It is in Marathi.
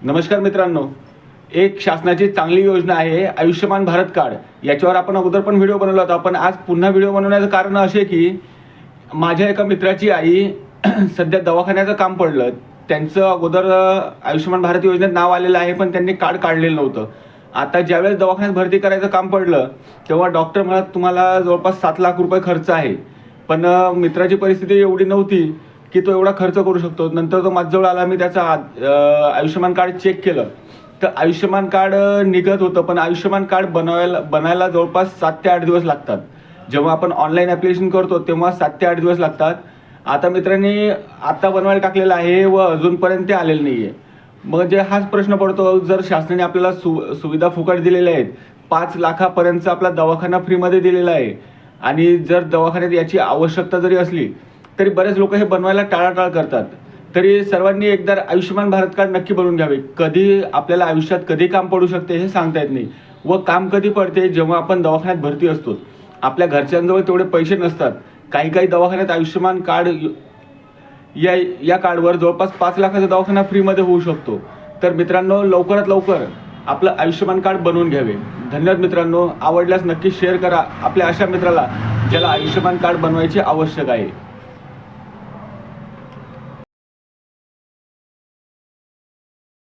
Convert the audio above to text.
नमस्कार मित्रांनो, एक शासनाची चांगली योजना आहे आयुष्यमान भारत कार्ड. याच्यावर आपण अगोदर पण व्हिडिओ बनवला होता. पण आज पुन्हा व्हिडिओ बनवण्याचं कारण असे की माझ्या एका मित्राची आई सध्या दवाखान्याचं काम पडलं. त्यांचं अगोदर आयुष्यमान भारत योजनेत नाव आलेलं आहे, पण त्यांनी कार्ड काढलेलं नव्हतं. आता ज्यावेळेस दवाखान्यात भरती करायचं काम पडलं तेव्हा डॉक्टर म्हणत तुम्हाला जवळपास 7 लाख रुपये खर्च आहे. पण मित्राची परिस्थिती एवढी नव्हती की तो एवढा खर्च करू शकतो. नंतर तो माझ्याजवळ आला, मी त्याचा आयुष्यमान कार्ड चेक केलं तर आयुष्यमान कार्ड निघत होतं, पण आयुष्यमान कार्ड बनायला जवळपास 7 ते 8 दिवस लागतात. जेव्हा आपण ऑनलाईन ॲप्लिकेशन करतो तेव्हा 7 ते 8 दिवस लागतात. आता मित्रांनी आता बनवायला टाकलेलं आहे व अजूनपर्यंत ते आलेलं नाही आहे. मग जे हाच प्रश्न पडतो, जर शासनाने आपल्याला सुविधा फुकट दिलेल्या आहेत, 5 लाखापर्यंतचा आपला दवाखाना फ्रीमध्ये दिलेला आहे, आणि जर दवाखान्यात याची आवश्यकता जरी असली तरी बरेच लोक हे बनवायला टाळाटाळ करतात. तरी सर्वांनी एकदा आयुष्यमान भारत कार्ड नक्की बनवून घ्यावे. कधी आपल्याला आयुष्यात कधी काम पडू शकते हे सांगता येत नाही. व काम कधी पडते, जेव्हा आपण दवाखान्यात भरती असतो. आपल्या घरच्यांजवळ तेवढे पैसे नसतात. काही दवाखान्यात आयुष्यमान कार्ड या कार्डवर जवळपास 5 लाखाचा दवाखाना फ्रीमध्ये होऊ शकतो. तर मित्रांनो, लवकरात लवकर आपलं आयुष्यमान कार्ड बनवून घ्यावे. धन्यवाद मित्रांनो. आवडल्यास नक्की शेअर करा आपल्या अशा मित्राला ज्याला आयुष्यमान कार्ड बनवायचे आवश्यक आहे.